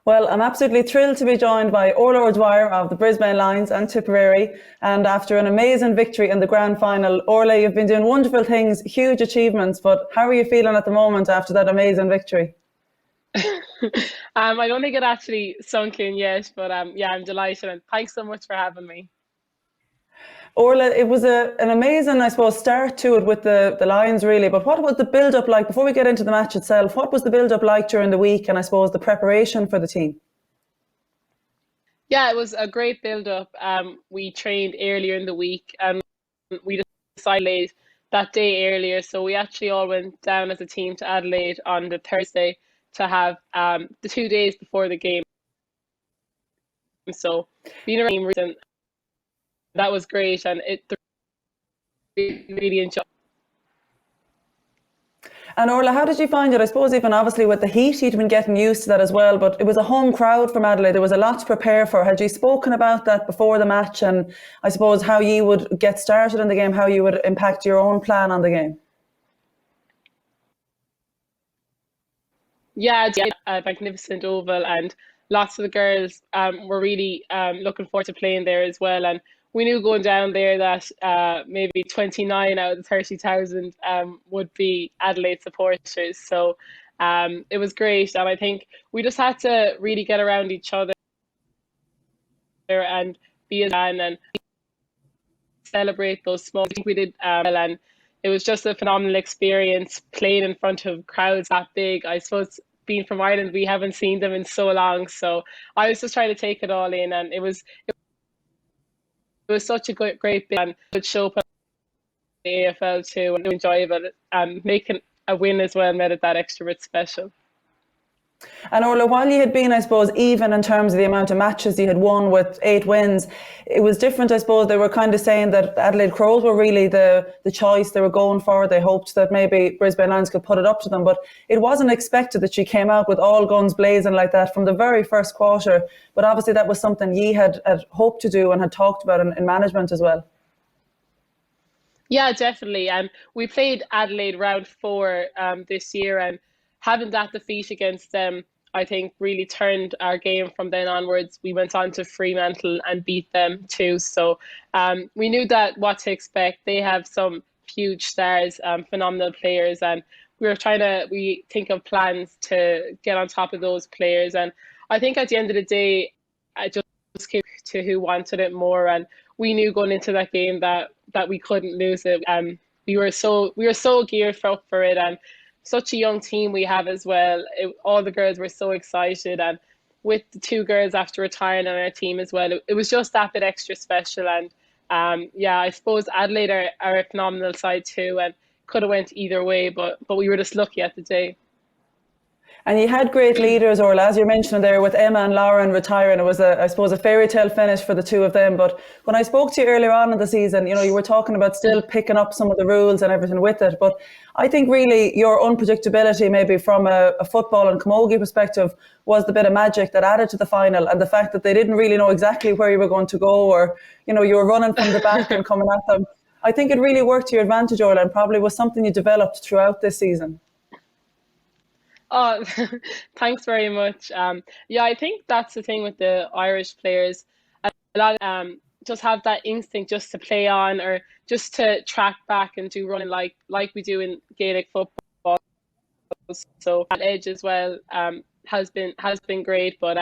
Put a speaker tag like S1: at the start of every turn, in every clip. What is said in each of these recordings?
S1: Well, I'm absolutely thrilled to be joined by Orla O'Dwyer of the Brisbane Lions and Tipperary. And after an amazing victory in the Grand Final, Orla, you've been doing wonderful things, huge achievements, but how are you feeling at the moment after that amazing victory?
S2: I don't think it actually sunk in yet, but yeah, I'm delighted and thanks so much for having me.
S1: Orla, it was an amazing, I suppose, start to it with the Lions really, but what was the build-up like, before we get into the match itself, what was the build-up like during the week and I suppose the preparation for the team?
S2: Yeah, it was a great build-up. We trained earlier in the week and we decided that day earlier, so we actually all went down as a team to Adelaide on the Thursday to have the 2 days before the game. So being around and that was great, and it really enjoyed.
S1: And Orla, how did you find it? I suppose even obviously with the heat, you'd been getting used to that as well, but it was a home crowd from Adelaide. There was a lot to prepare for. Had you spoken about that before the match, and I suppose how you would get started in the game, how you would impact your own plan on the game?
S2: Yeah, it's a magnificent oval, and lots of the girls were really looking forward to playing there as well. And we knew going down there that maybe 29 out of the 30,000 would be Adelaide supporters. So it was great, and I think we just had to really get around each other and be as one and celebrate those small. I think we did well, and it was just a phenomenal experience playing in front of crowds that big. I suppose being from Ireland, we haven't seen them in so long, so I was just trying to take it all in, and it was such a great bit, and it showed up the AFL too, and enjoyable, and making a win as well made it that extra bit special.
S1: And Orla, while you had been, I suppose, even in terms of the amount of matches you had won with 8 wins, it was different, I suppose. They were kind of saying that Adelaide Crows were really the choice they were going for. They hoped that maybe Brisbane Lions could put it up to them, but it wasn't expected that she came out with all guns blazing like that from the very first quarter. But obviously that was something ye had hoped to do and had talked about in management as well.
S2: Yeah, definitely. And we played Adelaide round 4 this year, and having that defeat against them, I think, really turned our game from then onwards. We went on to Fremantle and beat them too. So we knew that what to expect. They have some huge stars, phenomenal players, and we think of plans to get on top of those players. And I think at the end of the day, I just came to who wanted it more, and we knew going into that game that we couldn't lose it. We were so geared for it, and such a young team we have as well. All the girls were so excited, and with the 2 girls after retiring on our team as well, it was just that bit extra special. And yeah, I suppose Adelaide are a phenomenal side too, and could have went either way, but we were just lucky at the day.
S1: And you had great leaders, or as you mentioned there, with Emma and Lauren retiring, it was, I suppose, a fairy tale finish for the 2 of them. But when I spoke to you earlier on in the season, you were talking about still picking up some of the rules and everything with it. But I think really your unpredictability, maybe from a football and camogie perspective, was the bit of magic that added to the final, and the fact that they didn't really know exactly where you were going to go, or you were running from the back and coming at them. I think it really worked to your advantage, Orla, and probably was something you developed throughout this season.
S2: Oh, thanks very much. Yeah, I think that's the thing with the Irish players. A lot just have that instinct just to play on, or just to track back and do running like we do in Gaelic football. So that edge as well has been great. But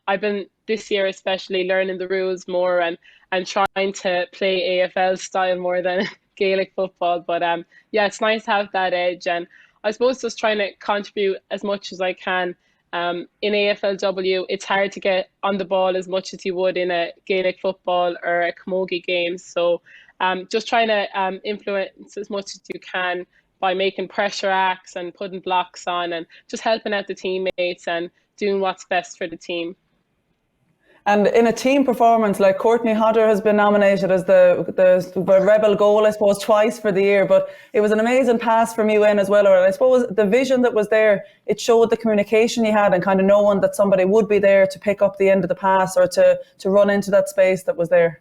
S2: I've been this year especially learning the rules more, and trying to play AFL style more than Gaelic football. But yeah, it's nice to have that edge, and I suppose just trying to contribute as much as I can. In AFLW, it's hard to get on the ball as much as you would in a Gaelic football or a camogie game. So just trying to influence as much as you can by making pressure acts and putting blocks on, and just helping out the teammates and doing what's best for the team.
S1: And in a team performance, like Courtney Hodder has been nominated as the rebel goal, I suppose, twice for the year, but it was an amazing pass from you in as well. Or I suppose the vision that was there, it showed the communication you had, and kind of knowing that somebody would be there to pick up the end of the pass, or to run into that space that was there.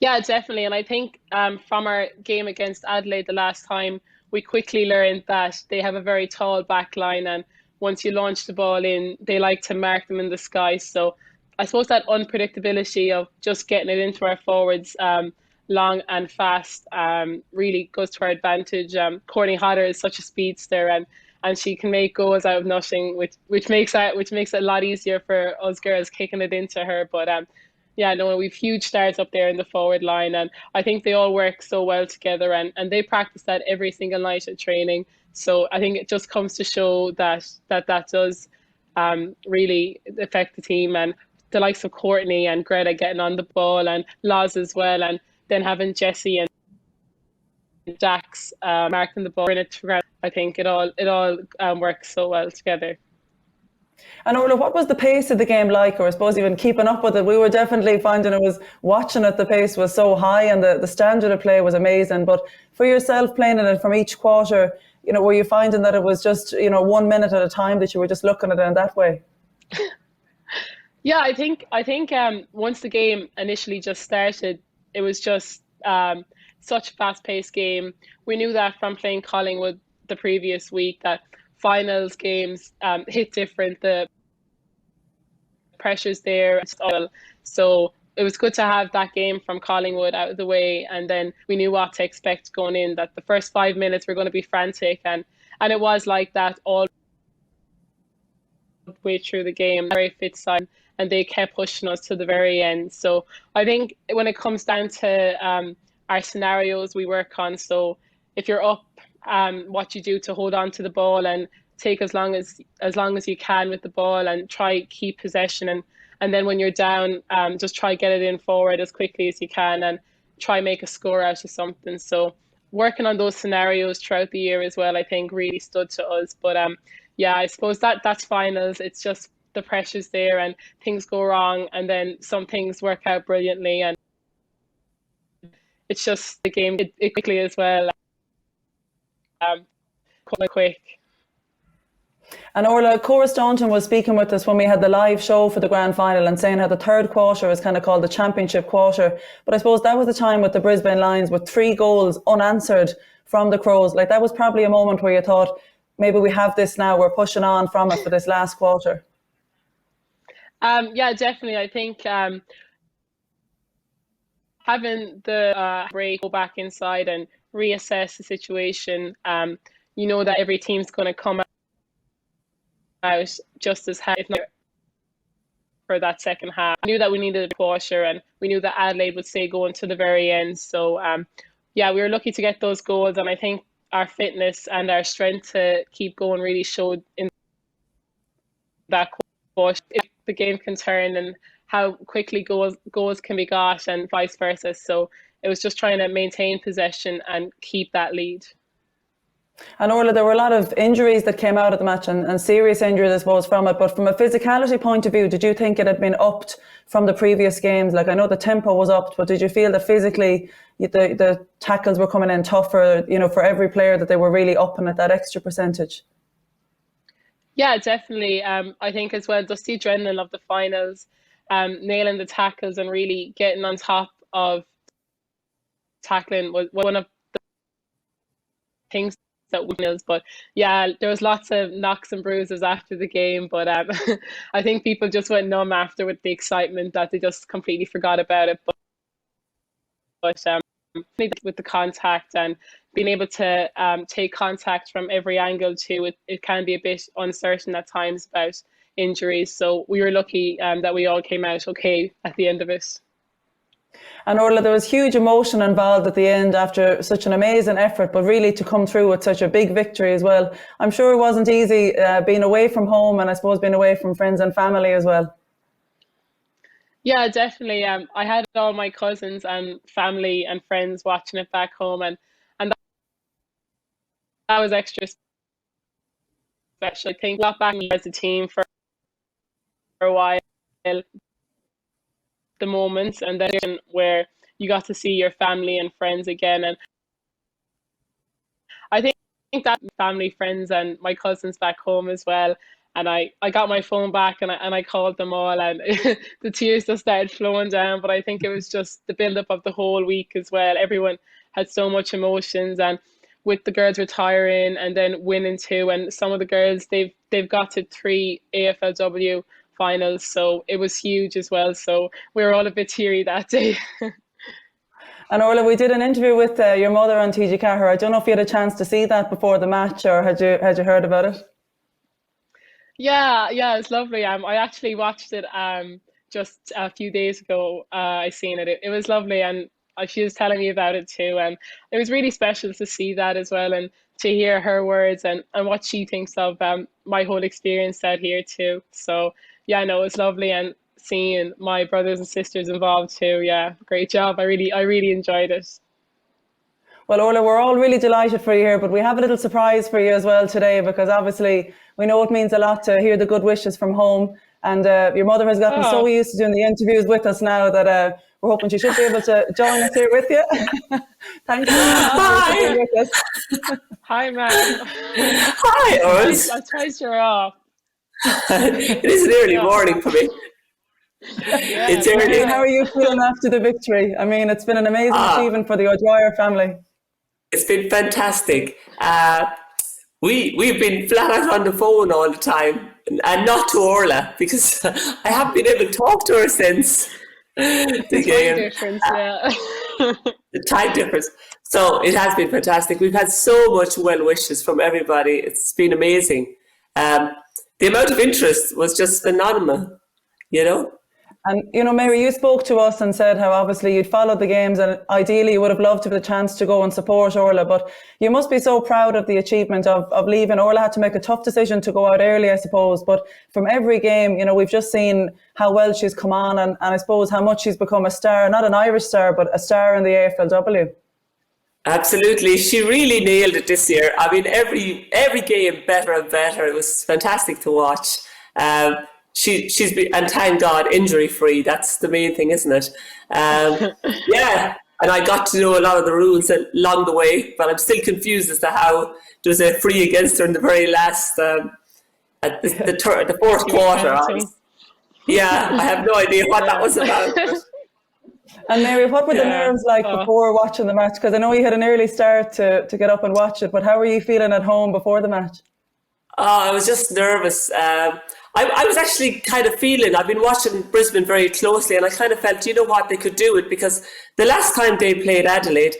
S2: Yeah, definitely. And I think from our game against Adelaide the last time, we quickly learned that they have a very tall back line, and once you launch the ball in, they like to mark them in the sky. So I suppose that unpredictability of just getting it into our forwards long and fast really goes to our advantage. Courtney Hodder is such a speedster, and she can make goals out of nothing, which makes it a lot easier for us girls kicking it into her. But yeah, no, we've huge stars up there in the forward line, and I think they all work so well together, and they practice that every single night at training. So I think it just comes to show that does really affect the team, and the likes of Courtney and Greta getting on the ball, and Loz as well, and then having Jessie and Jax marking the ball in it. I think it all works so well together.
S1: And Orla, what was the pace of the game like, or I suppose even keeping up with it? We were definitely finding watching it, the pace was so high and the standard of play was amazing. But for yourself playing in it from each quarter, were you finding that it was just, 1 minute at a time that you were just looking at it in that way?
S2: Yeah, I think once the game initially just started, it was just such a fast-paced game. We knew that from playing Collingwood the previous week, that finals games hit different. The pressure's there. So it was good to have that game from Collingwood out of the way, and then we knew what to expect going in, that the first 5 minutes were going to be frantic, and it was like that all the way through the game. Very fit side, and they kept pushing us to the very end. So I think when it comes down to our scenarios we work on, so if you're up, what you do to hold on to the ball and take as long as you can with the ball and try keep possession, and then when you're down, just try get it in forward as quickly as you can and try make a score out of something. So working on those scenarios throughout the year as well, I think really stood to us. But yeah, I suppose that's finals. It's just the pressure's there and things go wrong, and then some things work out brilliantly, and it's just the game it quickly as well. Quite quick.
S1: And Orla, Cora Staunton was speaking with us when we had the live show for the grand final and saying how the third quarter is kind of called the championship quarter. But I suppose that was the time with the Brisbane Lions with 3 goals unanswered from the Crows. Like, that was probably a moment where you thought, maybe we have this now, we're pushing on from it for this last quarter.
S2: Yeah, definitely. I think having the break, go back inside and reassess the situation, you know that every team's going to come out just as hard, if not for that second half. I knew that we needed a quarter, and we knew that Adelaide would stay going to the very end. So yeah, we were lucky to get those goals, and I think our fitness and our strength to keep going really showed in that quarter. If the game can turn and how quickly goals can be got and vice versa. So it was just trying to maintain possession and keep that lead.
S1: And Orla, there were a lot of injuries that came out of the match, and serious injuries, I suppose, from it. But from a physicality point of view, did you think it had been upped from the previous games? Like, I know the tempo was upped, but did you feel that physically the tackles were coming in tougher, for every player, that they were really upping at that extra percentage?
S2: Yeah, definitely. I think as well, just the adrenaline of the finals, nailing the tackles and really getting on top of tackling was one of the things that wins. But yeah, there was lots of knocks and bruises after the game, but I think people just went numb after with the excitement, that they just completely forgot about it. But with the contact and being able to take contact from every angle too, it can be a bit uncertain at times about injuries. So we were lucky that we all came out okay at the end of it.
S1: And Orla, there was huge emotion involved at the end after such an amazing effort, but really to come through with such a big victory as well. I'm sure it wasn't easy being away from home, and I suppose being away from friends and family as well.
S2: Yeah, definitely. I had all my cousins and family and friends watching it back home, and that was extra special. I think we got back as a team for a while, the moments, and then where you got to see your family and friends again. And I think that family, friends, and my cousins back home as well. And I got my phone back, and I called them all, and the tears just started flowing down. But I think it was just the build up of the whole week as well. Everyone had so much emotions, and with the girls retiring and then winning 2, and some of the girls they've got to 3 AFLW finals, so it was huge as well. So we were all a bit teary that day.
S1: And Orla, we did an interview with your mother on TG Cahir. I don't know if you had a chance to see that before the match, or had you heard about it?
S2: Yeah, it was lovely. I actually watched it just a few days ago. I seen it. It was lovely, and she was telling me about it too. And it was really special to see that as well, and to hear her words and what she thinks of my whole experience out here too. So yeah, no, it was lovely, and seeing my brothers and sisters involved too. Yeah, great job. I really enjoyed it.
S1: Well, Orla, we're all really delighted for you here, but we have a little surprise for you as well today, because obviously we know it means a lot to hear the good wishes from home. And your mother has gotten so used to doing the interviews with us now that we're hoping she should be able to join us here with you. Thank you for being with us.
S2: Hi, Matt.
S3: Hi, Urs.
S2: I'm surprised you're off.
S3: It is an early morning for me.
S2: Yeah,
S3: it's early.
S1: How are you feeling after the victory? I mean, it's been an amazing achievement for the O'Dwyer family.
S3: It's been fantastic. We've been flat out on the phone all the time, and not to Orla, because I haven't been able to talk to her since the game.
S2: Difference, yeah.
S3: The time difference. So it has been fantastic. We've had so much well wishes from everybody. It's been amazing. The amount of interest was just phenomenal, you know.
S1: And, you know, Máire, you spoke to us and said how obviously you'd followed the games and ideally you would have loved to have the chance to go and support Orla, but you must be so proud of the achievement of leaving. Orla had to make a tough decision to go out early, I suppose, but from every game, you know, we've just seen how well she's come on, and I suppose how much she's become a star, not an Irish star, but a star in the AFLW.
S3: Absolutely. She really nailed it this year. I mean, every game better and better. It was fantastic to watch. She's been, and thank God, injury free. That's the main thing, isn't it? Yeah, and I got to know a lot of the rules along the way, but I'm still confused as to how there was a free against her in the very last, at the fourth quarter. Yeah, I have no idea what that was about.
S1: And Máire, what were the nerves like before watching the match? Because I know you had an early start to get up and watch it, but how were you feeling at home before the match?
S3: Oh, I was just nervous. I was actually kind of feeling, I've been watching Brisbane very closely, and I kind of felt, you know what, they could do it, because the last time they played Adelaide,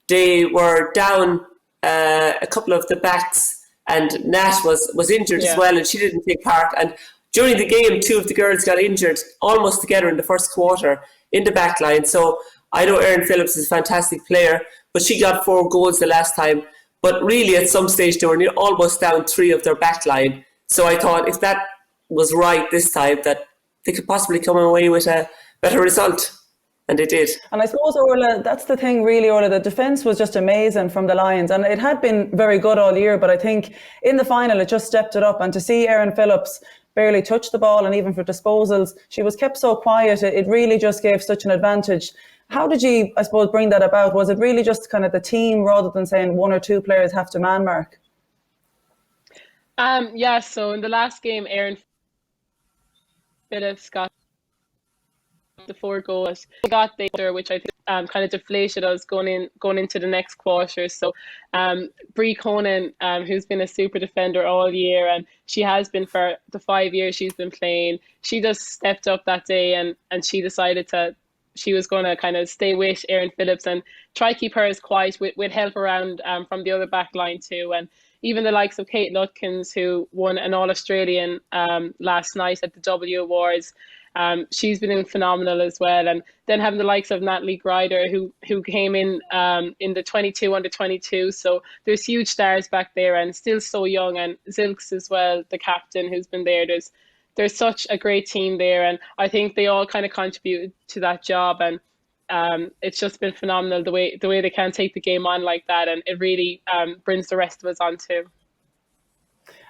S3: they were down a couple of the backs, and Nat was injured as well, and she didn't take part. And during the game, 2 of the girls got injured almost together in the first quarter in the back line. So I know Erin Phillips is a fantastic player, but she got 4 goals the last time. But really, at some stage, they were almost down 3 of their back line. So I thought if that was right this time, that they could possibly come away with a better result. And they did.
S1: And I suppose, Orla, that's the thing really, Orla, the defence was just amazing from the Lions, and it had been very good all year, but I think in the final it just stepped it up. And to see Erin Phillips barely touch the ball, and even for disposals, she was kept so quiet, it really just gave such an advantage. How did you, I suppose, bring that about? Was it really just kind of the team rather than saying 1 or 2 players have to man mark?
S2: Yeah, so in the last game, Erin Phillips got the 4 goals. We got there, which I think kind of deflated us going into the next quarter. So Bri Conan, who's been a super defender all year, and she has been for the 5 years she's been playing, she just stepped up that day and she decided she was going to kind of stay with Erin Phillips and try to keep her as quiet with help around from the other back line too. And even the likes of Kate Lutkins, who won an All-Australian last night at the W Awards, she's been phenomenal as well. And then having the likes of Natalie Grider, who came in the 22 under 22. So there's huge stars back there, and still so young. And Zilks as well, the captain, who's been there. There's such a great team there, and I think they all kind of contributed to that job. And it's just been phenomenal the way they can take the game on like that, and it really brings the rest of us on too.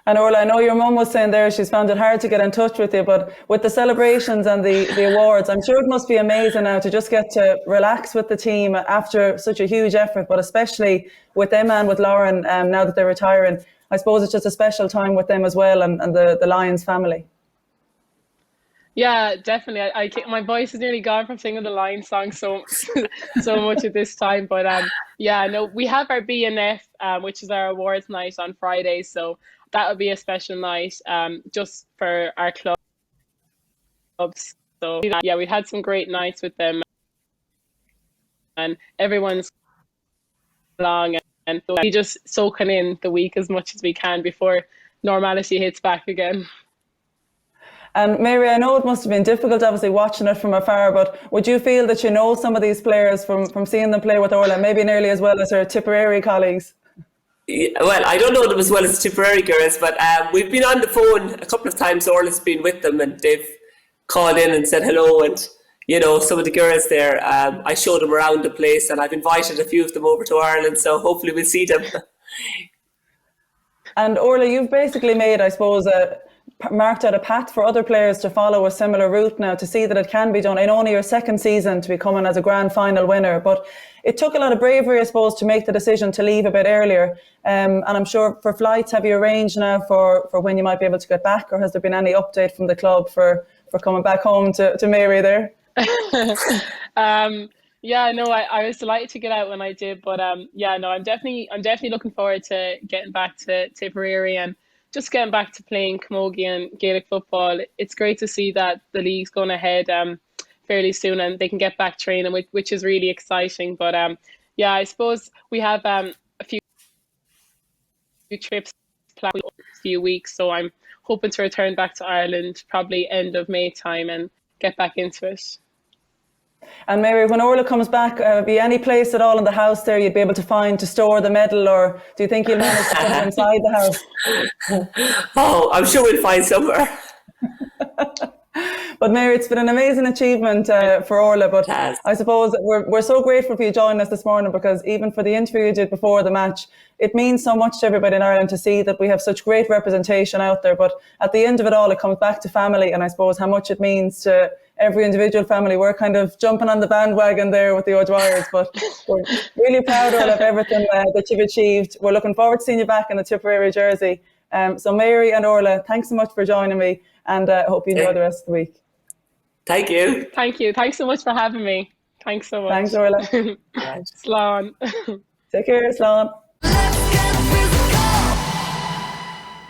S1: And Orla, I know your mum was saying there she's found it hard to get in touch with you, but with the celebrations and the awards, I'm sure it must be amazing now to just get to relax with the team after such a huge effort, but especially with Emma and with Lauren now that they're retiring. I suppose it's just a special time with them as well, and the Lions family.
S2: Yeah, definitely. My voice is nearly gone from singing the Lions song so much at this time. But Yeah, no, we have our BNF, which is our awards night on Friday, so that would be a special night just for our clubs. So yeah, we had some great nights with them, and everyone's along, and so we just soaking in the week as much as we can before normality hits back again.
S1: And Máire, I know it must have been difficult, obviously, watching it from afar, but would you feel that you know some of these players from seeing them play with Orla, maybe nearly as well as her Tipperary colleagues?
S3: Well, I don't know them as well as Tipperary girls, but we've been on the phone a couple of times. Orla's been with them and they've called in and said hello. And, you know, some of the girls there, I showed them around the place and I've invited a few of them over to Ireland. So hopefully we'll see them.
S1: And Orla, you've basically made, I suppose, marked out a path for other players to follow a similar route now, to see that it can be done in only your second season to be coming as a grand final winner. But it took a lot of bravery, I suppose, to make the decision to leave a bit earlier. And I'm sure for flights, have you arranged now for when you might be able to get back, or has there been any update from the club for coming back home to Máire there?
S2: Yeah, no, I was delighted to get out when I did, but yeah, no, I'm definitely looking forward to getting back to Tipperary and just getting back to playing camogie and Gaelic football. It's great to see that the league's going ahead fairly soon and they can get back training, which is really exciting. But yeah, I suppose we have a few trips planned in a few weeks, so I'm hoping to return back to Ireland probably end of May time and get back into it.
S1: And Máire, when Orla comes back, be any place at all in the house there you'd be able to find to store the medal, or do you think you'll manage to put it inside the house?
S3: Oh, I'm sure we'll find somewhere.
S1: But Máire, it's been an amazing achievement for Orla, but I suppose we're so grateful for you joining us this morning, because even for the interview you did before the match, it means so much to everybody in Ireland to see that we have such great representation out there. But at the end of it all, it comes back to family, and I suppose how much it means to every individual family. We're kind of jumping on the bandwagon there with the O'Dwyers, but we're really proud of everything that you've achieved. We're looking forward to seeing you back in the Tipperary jersey. So Máire and Orla, thanks so much for joining me, and I hope you enjoy the rest of the week.
S3: Thank you.
S2: Thank you. Thanks so much for having me. Thanks so much.
S1: Thanks, Orla.
S2: Slán.
S1: Take care, Slán.